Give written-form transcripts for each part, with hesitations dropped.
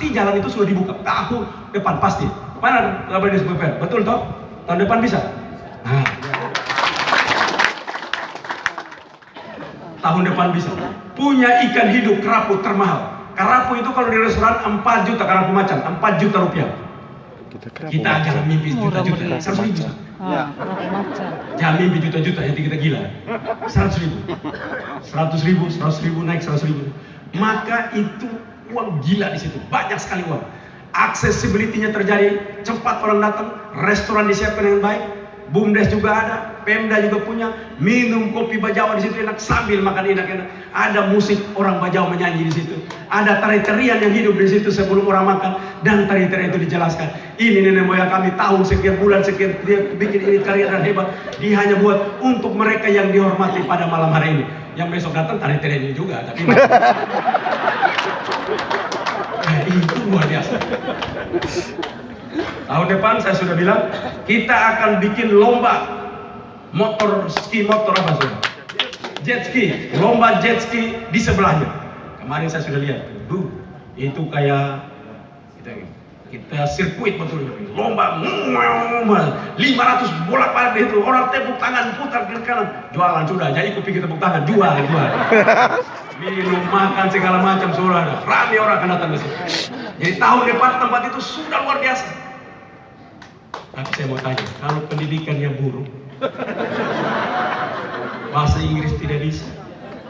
pasti jalan itu sudah dibuka tahun depan pasti. Mana kabar di SPPR? Betul toh? Tahun depan bisa? Nah, tahun depan bisa. Punya ikan hidup kerapu termahal. Kerapu itu kalau di restoran 4 juta, kerapu macan 4 juta rupiah. Kita jangan mimpi juta-juta, 100 ribu. Jangan mimpi juta-juta, nanti kita gila. 100 ribu, 100 ribu, 100 ribu naik 100 ribu. Maka itu uang gila di situ, banyak sekali uang. Accessibility-nya terjadi, cepat orang datang, restoran disiapkan dengan baik, BUMDes juga ada, Pemda juga punya, minum kopi Bajawa di situ enak sambil makan enak-enak. Ada musik orang Bajawa menyanyi di situ, ada tari-tarian yang hidup di situ sebelum orang makan, dan tari-tarian itu dijelaskan. Ini nenek moyang kami tahun sekian bulan sekian dia bikin ini karya dan hebat. Dia hanya buat untuk mereka yang dihormati pada malam hari ini. Yang besok datang tari-tarian ini juga, tapi itu luar biasa. Tahun depan saya sudah bilang kita akan bikin lomba motor apa sudah? Jet ski, lomba jet ski di sebelahnya. Kemarin saya sudah lihat, itu kayak kita sirkuit betul, lomba 500 bolak-balik itu, orang tepuk tangan putar ke kanan, jualan sudah, jadi kopi kita tepuk tangan, jual. Minum, makan segala macam sudah, ramai orang akan datang ke sini. Jadi tahun depan tempat itu sudah luar biasa. Tapi saya mau tanya, kalau pendidikannya buruk, bahasa Inggris tidak bisa,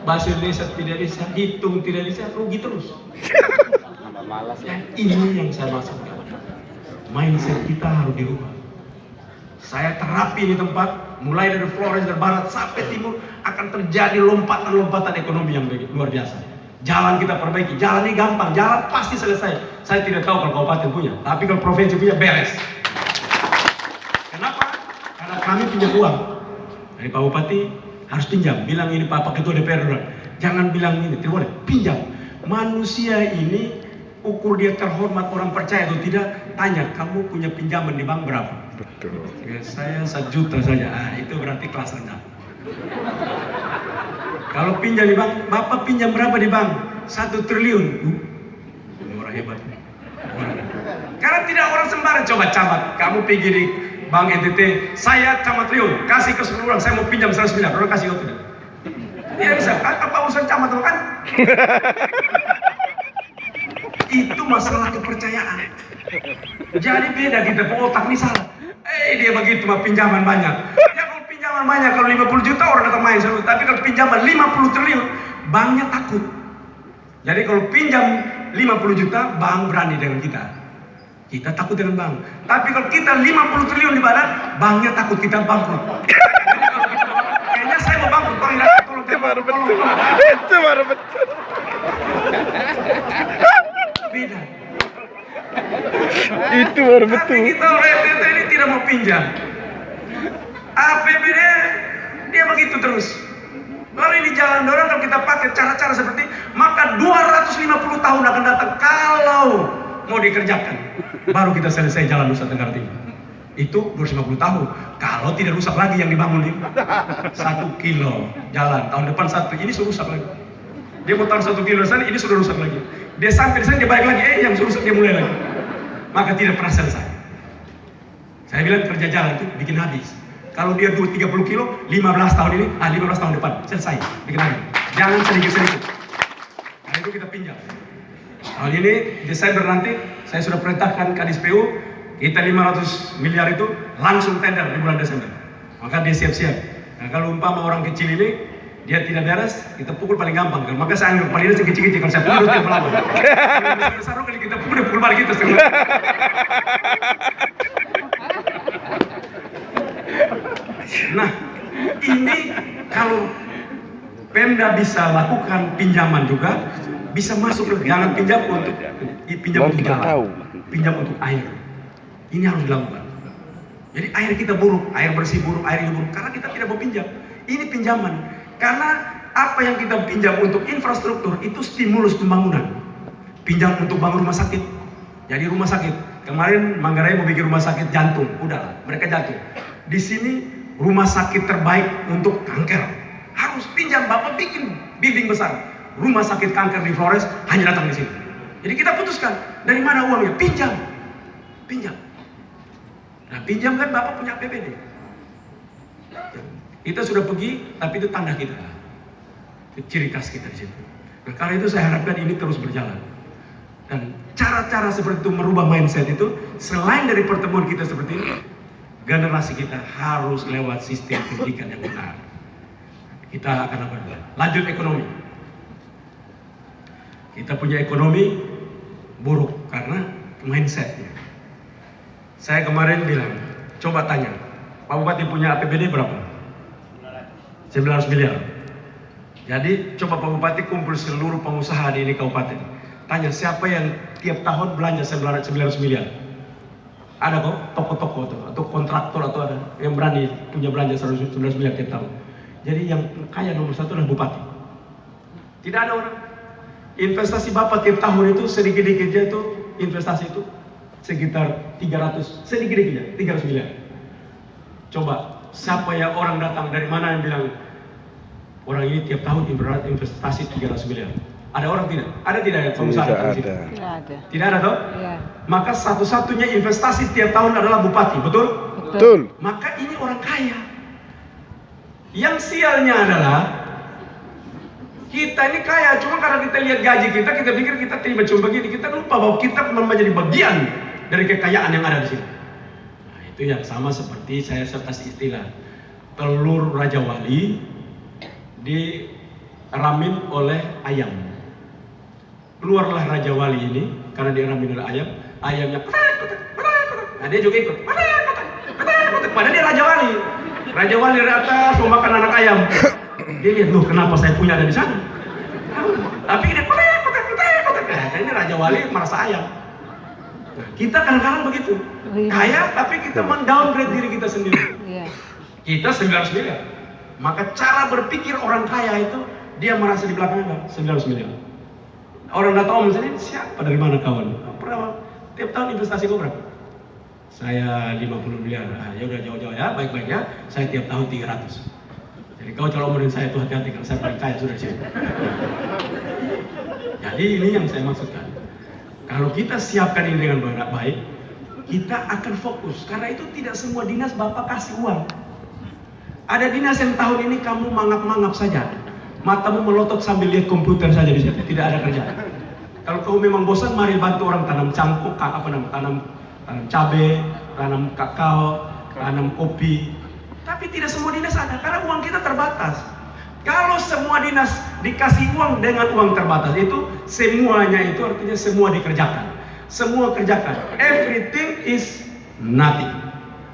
bahasa Indonesia tidak bisa, hitung tidak bisa, rugi terus. Dan ini yang saya maksudkan. Mindset kita harus dirubah. Saya terapi di tempat, mulai dari Flores dari barat sampai timur akan terjadi lompatan-lompatan ekonomi yang luar biasa. Jalan kita perbaiki, jalan ini gampang, jalan pasti selesai. Saya tidak tahu kalau kabupaten punya, tapi kalau provinsi punya beres. Kenapa? Karena kami punya uang. Dari Pak Bupati harus pinjam, bilang ini Pak Ketua DPR, jangan bilang ini, tidak boleh, pinjam. Manusia ini ukur dia terhormat, orang percaya atau tidak, tanya, kamu punya pinjaman di bank berapa? Betul. Ya, saya 1 juta saja, itu berarti kelas rendah. Kalau pinjam di bank, Bapak pinjam berapa di bank? 1 triliun. Ini orang hebat. Karena tidak orang sembarang, coba camat, kamu pergi di Bank NTT, saya camat Riun, kasih ke 10 orang, saya mau pinjam 100 miliar, orang kasih atau tidak? Tidak bisa, apa urusan camat kan? Itu masalah kepercayaan. Jadi beda kita, otak ini salah. Dia begitu mah pinjaman banyak. Ya kalau pinjaman banyak, kalau 50 juta orang datang main selalu. Tapi kalau pinjaman 50 triliun, banknya takut. Jadi kalau pinjam 50 juta, bank berani dengan kita. Kita takut dengan bank. Tapi kalau kita 50 triliun di badan, banknya takut kita bangkrut. Jadi kalau kita, kayaknya saya mau bangkrut, bang, tolong. Itu baru betul. Itu baru betul. Beda. Itu baru betul. Tapi kita orang NTT ini tidak mau pinjam. APBD dia begitu terus. Lalu ini jalan dorong kalau kita pakai cara-cara seperti, maka 250 tahun akan datang kalau mau dikerjakan. Baru kita selesai jalan Nusa Tenggara Timur. Itu 250 tahun. Kalau tidak rusak lagi yang dibangun ini. 1 kilo jalan tahun depan 1, ini sudah rusak lagi. Dia mau taruh 1 kilo di sana, ini sudah rusak lagi. Dia sampai di sana, dia balik lagi, yang sudah rusak dia mulai lagi. Maka tidak pernah selesai. Saya bilang kerja jalan itu bikin habis. Kalau dia 30 kilo, 15 tahun ini, 15 tahun depan, selesai, bikin habis. Jangan sedikit-sedikit. Nah itu kita pinjam. Tahun ini, Desember nanti, saya sudah perintahkan Kadis PU, kita 500 miliar itu langsung tender di bulan Desember. Maka dia siap-siap. Nah kalau umpama orang kecil ini, dia tidak beres, kita pukul paling gampang. Maka saya anggap paling yang kecil-kecil, kalau saya pukul dia pelawak. Kalau besar kali kita pukul, dia pukul balik kita. Nah, ini kalau Pemda bisa lakukan pinjaman juga, bisa masuk ke, jangan pinjam untuk jalan, pinjam untuk air. Ini harus dilakukan. Jadi air kita buruk, air bersih buruk, air buruk, karena kita tidak mau pinjam. Ini pinjaman. Karena apa yang kita pinjam untuk infrastruktur itu stimulus pembangunan. Pinjam untuk bangun rumah sakit. Jadi rumah sakit. Kemarin Manggarai mau bikin rumah sakit jantung. Udah, mereka jantung. Di sini rumah sakit terbaik untuk kanker. Harus pinjam, Bapak bikin building besar. Rumah sakit kanker di Flores hanya datang di sini. Jadi kita putuskan, dari mana uangnya? Pinjam. Pinjam. Nah, pinjam kan Bapak punya APBD. Kita sudah pergi, tapi itu tanda kita. Itu ciri khas kita di situ. Nah, karena itu saya harapkan ini terus berjalan. Dan cara-cara seperti itu merubah mindset itu, selain dari pertemuan kita seperti ini, generasi kita harus lewat sistem pendidikan yang benar. Kita akan apa? Lanjut ekonomi. Kita punya ekonomi buruk karena mindsetnya. Saya kemarin bilang, coba tanya, Pak Bupati punya APBD berapa? 19 miliar. Jadi coba Pak Bupati kumpul seluruh pengusaha di ini kabupaten. Tanya siapa yang tiap tahun belanja 19 miliar? Ada kok toko-toko atau kontraktor atau ada yang berani punya belanja 19 miliar tiap tahun. Jadi yang kaya nomor satu adalah Bupati. Tidak ada orang. Investasi Bapak tiap tahun itu sedikit-dikitnya itu investasi itu sekitar 300, sedikit-dikitnya 300 miliar. Coba siapa yang orang datang dari mana yang bilang orang ini tiap tahun investasi 300 miliar? Ada orang tidak? Ada tidak yang pengusaha Tidak di situ? ada. Tidak ada. Tidak ada toh? Iya. Maka satu-satunya investasi tiap tahun adalah Bupati, betul? Betul. Maka ini orang kaya. Yang sialnya adalah kita ini kaya, cuma karena kita lihat gaji kita pikir kita terima cuma begini, kita lupa bahwa kita menjadi bagian dari kekayaan yang ada di sini. Nah, itu yang sama seperti saya kasih istilah telur Raja Wali diramin oleh ayam. Keluarlah Raja Wali ini karena diramin oleh ayam, ayamnya nah dia juga ikut, padahal dia Raja Wali. Raja Wali dari atas mau makan anak ayam. Dia lihat, loh kenapa saya punya ada di sana? Tapi dia nah, ini Raja Wali merasa ayam. Nah, kita kadang-kadang begitu. Kaya tapi kita mendowngrade diri kita sendiri. Iya. Kita 19 miliar. Maka cara berpikir orang kaya itu dia merasa di belakangnya 19 miliar. Orang datang misalnya, siapa dari mana kawan? Berapa? Tiap tahun investasi kau berapa? Saya 50 miliar. Ah, ya udah jauh-jauh ya, baik-baik ya. Saya tiap tahun 300. Jadi kau kalau omongin saya itu hati-hati karena saya paling kaya sudah di sini. Jadi ini yang saya maksudkan. Kalau kita siapkan ini dengan baik, kita akan fokus. Karena itu tidak semua dinas Bapak kasih uang. Ada dinas yang tahun ini kamu mangap-mangap saja. Matamu melotot sambil lihat komputer saja di situ, tidak ada kerja. Kalau kamu memang bosan, mari bantu orang tanam cangkuk, tanam cabai, tanam kakao, tanam kopi. Tapi tidak semua dinas ada, karena uang kita terbatas. Kalau semua dinas dikasih uang dengan uang terbatas itu, semuanya itu artinya semua dikerjakan. Semua kerjakan. Everything is nothing.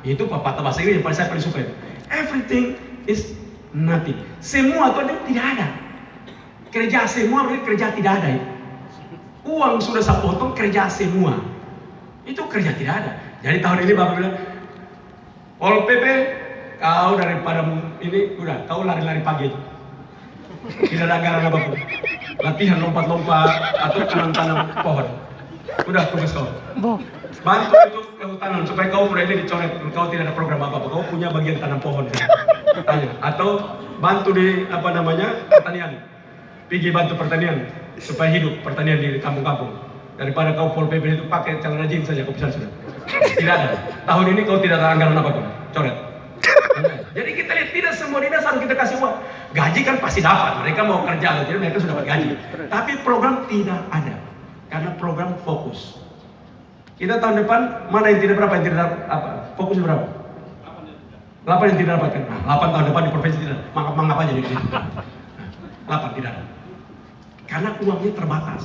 Itu pepatah bahasa Inggris yang saya paling suka itu. Everything is nothing. Semua itu artinya tidak ada. Kerja semua berarti kerja tidak ada itu. Uang sudah saya potong, kerja semua. Itu kerja tidak ada. Jadi tahun ini Bapak bilang, Pol PP, kau daripada ini udah, kau lari-lari pagi aja. Tidak ada anggaran apapun. Latihan lompat-lompat atau tanam-tanam pohon. Udah tugas kau. Bantu itu kehutanan supaya kau mulai ini dicoret. Kau tidak ada program apa-apa. Kau punya bagian tanam pohon. Tanya. Atau bantu di pertanian. Pergi bantu pertanian supaya hidup pertanian di kampung-kampung. Daripada kau Pol PP itu pakai celana jeans saja kau bisa sudah. Tidak ada. Tahun ini kau tidak ada anggaran apapun. Coret. Jadi kita lihat tidak semua dinas harus kita kasih uang. Gaji kan pasti dapat. Mereka mau kerja atau tidak mereka sudah dapat gaji. Tapi program tidak ada. Karena program fokus. Kita tahun depan mana yang tidak berapa yang tidak dapat apa? Fokusnya berapa? 8 yang tidak dapatkan. Nah, 8 tahun depan di provinsi tidak. Mangap-mangap aja di sini. 8 tidak ada. Karena uangnya terbatas.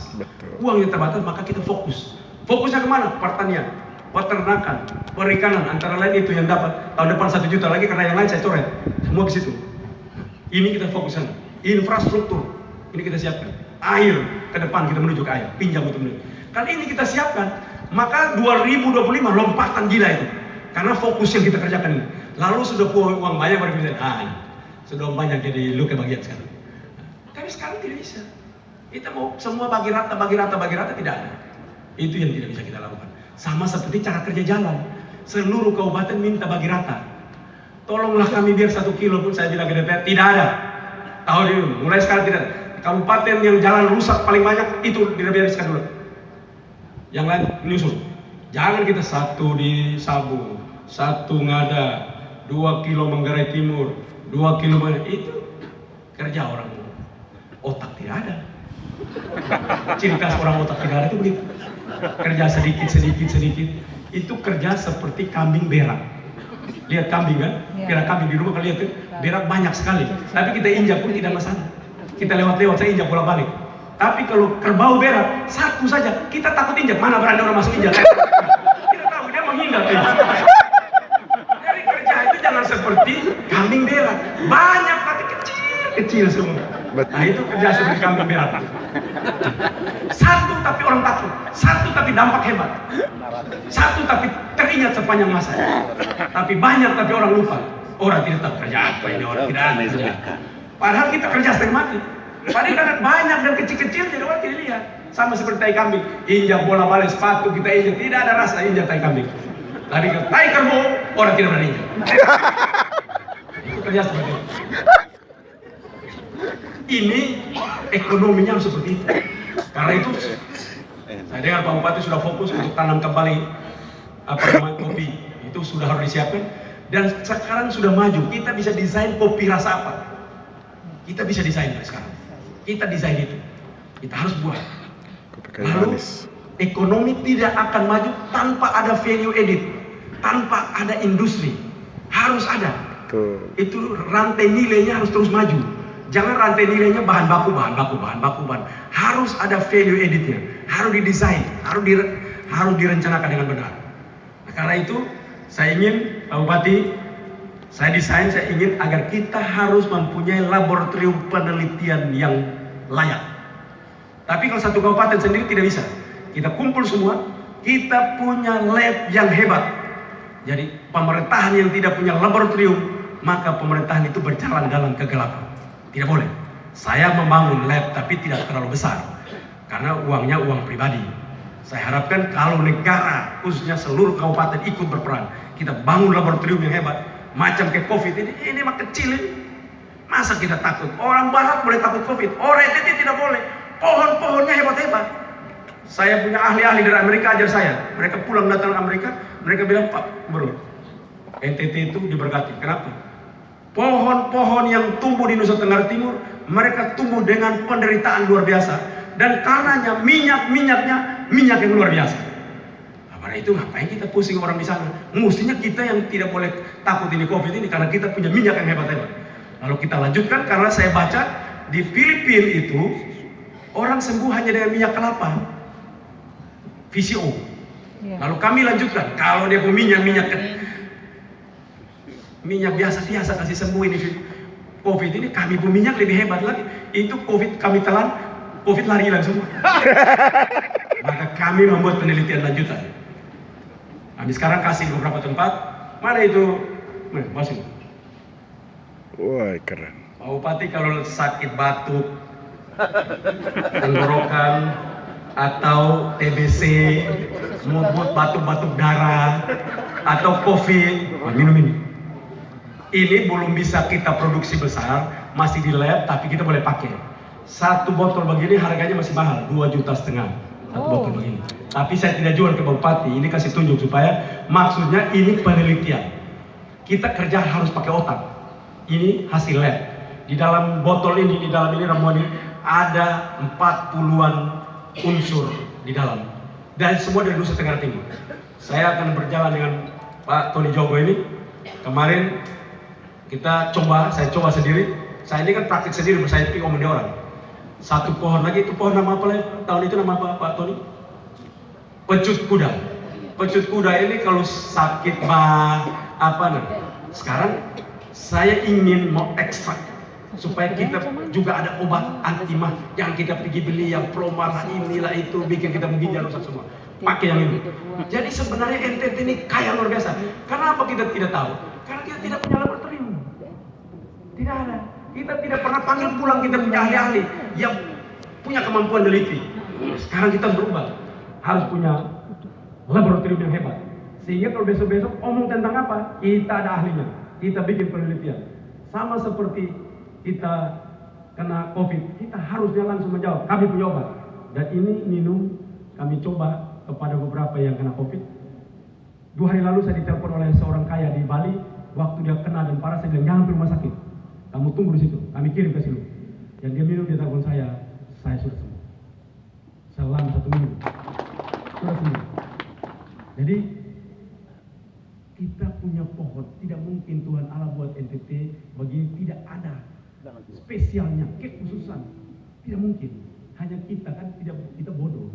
Uangnya terbatas maka kita fokus. Fokusnya kemana? Pertanian, peternakan, perikanan. Antara lain itu yang dapat. Tahun depan 1 juta lagi karena yang lain saya coret. Semua ke situ. Ini kita fokuskan. Infrastruktur. Ini kita siapkan. Air ke depan kita menuju ke air. Pinjam untuk menuju. Kalau ini kita siapkan, maka 2025 lompatan gila itu. Karena fokus yang kita kerjakan ini. Lalu sudah uang banyak baru kita sudah banyak jadi lu kebagian sekarang. Tapi sekarang tidak bisa. Kita mau semua bagi rata tidak ada. Itu yang tidak bisa kita lakukan. Sama seperti cara kerja jalan. Seluruh kabupaten minta bagi rata. Tolonglah kami biar 1 kilo pun saya bilang ke DPR tidak ada. Tahun ini mulai sekarang tidak ada. Kabupaten yang jalan rusak paling banyak itu dibereskan dulu. yang lain nyusul. Jangan kita satu di Sabu, satu Ngada, 2 kilo Manggarai Timur, 2 kilo itu kerja orang otak tidak ada. Ciri khas orang otak tidak ada itu begitu. Kerja sedikit. Itu kerja seperti kambing berak. Lihat kambing kan? Berak kambing di rumah kalian lihat kan? Berak banyak sekali. Tapi kita injak pun tidak masalah. Kita lewat-lewat saya injak bolak-balik. Tapi kalau kerbau berak satu saja kita takut injak. Mana berani orang masuk injak? Kita tahu dia menghindar. Jadi kerja itu jangan seperti kambing berak. Banyak tapi kecil semua. Nah itu kerja seperti kambing berak. Satu tapi orang takut. Satu tapi dampak hebat. Satu tapi teringat sepanjang masa. Tapi banyak tapi orang lupa. Orang tidak tahu kerja apa ini, orang tidak ada kerja. Padahal kita kerja setengah mati. Padahal karena banyak dan kecil-kecil jadi orang tidak lihat. Sama seperti tai kambing, injak bola balik sepatu kita injak, tidak ada rasa injak tai kambing. Tadi tai kerbau orang tidak berani injak. Itu kerja seperti itu. Ini ekonominya harus seperti itu. Karena itu saya dengar Pak Bupati sudah fokus untuk tanam kembali kopi. Itu sudah harus disiapkan. Dan sekarang sudah maju. Kita bisa desain kopi rasa apa? Kita bisa desain sekarang. Kita desain itu. Kita harus buat. Lalu ekonomi tidak akan maju tanpa ada value added, tanpa ada industri. Harus ada. Itu rantai nilainya harus terus maju. Jangan rantai nilainya bahan baku. Harus ada value added-nya. Harus didesain, harus direncanakan dengan benar. Nah, karena itu saya ingin Pak Bupati, saya ingin agar kita harus mempunyai laboratorium penelitian yang layak. Tapi kalau satu kabupaten sendiri tidak bisa. Kita kumpul semua, kita punya lab yang hebat. Jadi pemerintahan yang tidak punya laboratorium, maka pemerintahan itu berjalan dalam kegelapan. Tidak boleh. Saya membangun lab tapi tidak terlalu besar. Karena uangnya uang pribadi. Saya harapkan kalau negara, khususnya seluruh kabupaten ikut berperan, kita bangun laboratorium yang hebat. Macam kayak COVID ini mah kecil ini. Masa kita takut? Orang barat boleh takut COVID, orang NTT tidak boleh. Pohon-pohonnya hebat-hebat. Saya punya ahli-ahli dari Amerika ajar saya. Mereka pulang datang ke Amerika, mereka bilang, Pak Bro, NTT itu diberkati. Kenapa? Pohon-pohon yang tumbuh di Nusa Tenggara Timur, mereka tumbuh dengan penderitaan luar biasa. Dan karenanya minyak-minyaknya minyak yang luar biasa. Nah, karena itu ngapain kita pusing orang di sana? Mestinya kita yang tidak boleh takut ini COVID ini karena kita punya minyak yang hebat-hebat. Lalu kita lanjutkan karena saya baca di Filipina itu orang sembuh hanya dengan minyak kelapa, VCO. Lalu kami lanjutkan kalau dia punya minyak biasa-biasa kasih sembuh ini COVID ini, kami punya minyak lebih hebat lagi. Itu COVID kami telan, COVID lari hilang semua. Maka kami membuat penelitian lanjutan. Kami sekarang kasih beberapa tempat. Mana itu? Masuk. Wah, keren. Pak Bupati kalau sakit batuk, tenggorokan, atau TBC, mood batuk-batuk darah, atau COVID, minum ini. Ini belum bisa kita produksi besar, masih di lab, tapi kita boleh pakai. Satu botol begini harganya masih mahal, 2,5 juta satu botol begini. Tapi saya tidak jual ke Bupati, ini kasih tunjuk supaya maksudnya ini penelitian. Kita kerja harus pakai otak. Ini hasil lab. Di dalam botol ini, di dalam ini ramuan ini ada 40-an unsur di dalam. Dan semua dari Nusa Tenggara Timur. Saya akan berjalan dengan Pak Tony Jogo ini. Kemarin saya coba sendiri. Saya ini kan praktik sendiri, saya PO sama dia orang. Satu pohon lagi, itu pohon nama apa lagi? Tahun itu nama apa Pak Tony? Pecut kuda. Pecut kuda ini kalau sakit sekarang saya ingin mau ekstrak supaya kita juga ada obat anti mah yang kita pergi beli yang promarah inilah itu bikin kita ginjal rusak semua. Pakai yang ini. Jadi sebenarnya NTT ini kaya luar biasa. Kenapa kita tidak tahu? Karena kita tidak punya laboratorium. Tidak ada. Kita tidak pernah panggil pulang kita punya ahli-ahli yang punya kemampuan teliti. Sekarang kita berubah. Harus punya laboratorium yang hebat. Sehingga kalau besok-besok omong tentang apa, kita ada ahlinya. Kita bikin penelitian. Sama seperti kita kena COVID, kita harusnya langsung menjawab. Kami punya obat. Dan ini minum, kami coba kepada beberapa yang kena COVID. 2 hari lalu saya ditelepon oleh seorang kaya di Bali, waktu dia kena dan parah, saya bilang jangan ke rumah sakit, kamu tunggu di situ, kami kirim ke situ. Dan dia minum, dia telepon saya sudah sembuh. Selama 1 minggu, sudah sembuh. Jadi kita punya pohon, tidak mungkin Tuhan Allah buat NTT begini, tidak ada spesialnya, kekhususan, tidak mungkin. Hanya kita kan tidak, kita bodoh.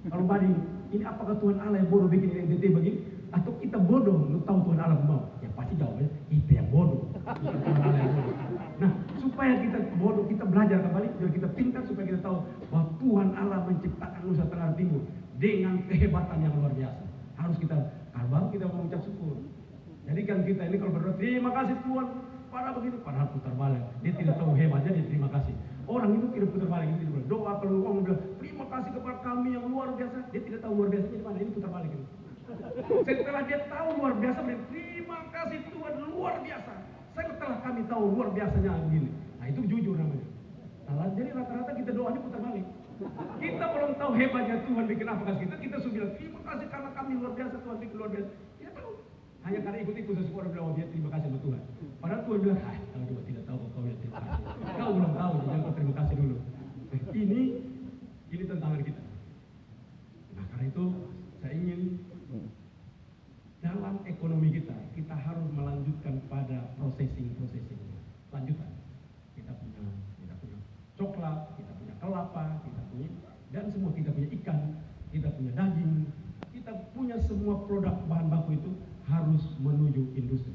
Kalau banding, ini apakah Tuhan Allah yang bodoh bikin NTT begini? Atau kita bodoh, lu tahu Tuhan Allah mau? Ya pasti jawabnya, kita yang bodoh. Bukan Tuhan Allah yang bodoh. Nah, supaya kita bodoh, kita belajar kembali, biar kita pintar, supaya kita tahu bahwa Tuhan Allah menciptakan Nusa Tenggara Timur dengan kehebatan yang luar biasa. Harus kita, kalau kita mengucap syukur. Jadi kan kita ini kalau berdoa, terima kasih Tuhan, padahal begitu, padahal putar balik. Dia tidak tahu hebatnya, dia terima kasih. Orang itu tidak putar balik, itu tidak doa kalau orang bilang terima kasih kepada kami yang luar biasa, dia tidak tahu luar biasanya di mana, ini putar balik ini. Setelah dia tahu luar biasa, terima kasih Tuhan luar biasa. Setelah kami tahu luar biasanya begini, nah itu jujur namanya. Nah, jadi rata-rata kita doanya putar balik. Kita belum tahu hebatnya Tuhan bikin apa kasih kita sudah bilang terima kasih karena kami luar biasa, Tuhan bikin luar biasa. Tidak tahu. Hanya karena ikut-ikut seseorang bilang dia terima kasih sama Tuhan. Padahal Tuhan bilang, kau juga tidak tahu kau yang terima kasih. Kau belum tahu, jangan kau terima kasih dulu. Ini tantangan kita. Nah karena itu saya ingin dalam ekonomi kita harus melanjutkan pada processing. Lanjutan. Kita punya coklat, kita punya kelapa, kita punya, dan semua kita punya ikan, kita punya daging, kita punya semua produk bahan baku itu harus menuju industri.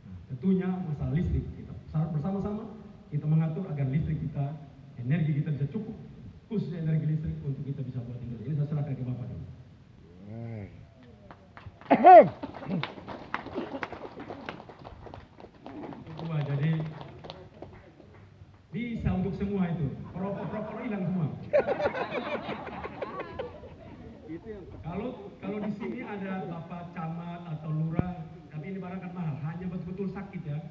Nah, tentunya masalah listrik kita bersama-sama kita mengatur agar listrik kita, energi kita bisa cukup, khususnya energi listrik untuk kita bisa buat industri. Ini saya serahkan ke Bapak dulu. Kedua, jadi bisa untuk semua itu, perokok hilang semua. Kalau di sini ada Bapak Camat atau Lurah, tapi ini barang kan mahal, hanya betul-betul sakit ya,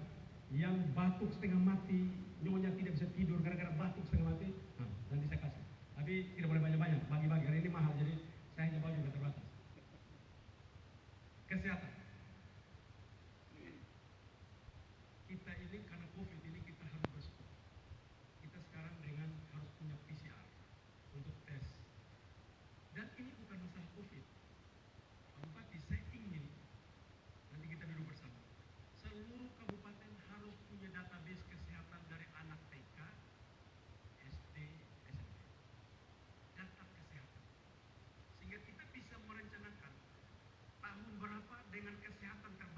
yang batuk setengah mati, nyonya tidak bisa tidur gara-gara batuk setengah mati, nah, nanti saya kasih. Tapi tidak boleh banyak-banyak, bagi-bagi, karena ini mahal, jadi saya hanya bawa juga terbatas. Kesehatan. Kita ini karena COVID ini kita harus bersyukur. Kita sekarang dengan harus punya PCR untuk tes. Dan ini bukan masalah COVID. Pak Bupati, saya ingin nanti kita duduk bersama. Seluruh kabupaten harus punya database kesehatan dari anak TK, SD, SMP. Data kesehatan. Sehingga kita bisa merencanakan tahun berapa dengan kesehatan terbaik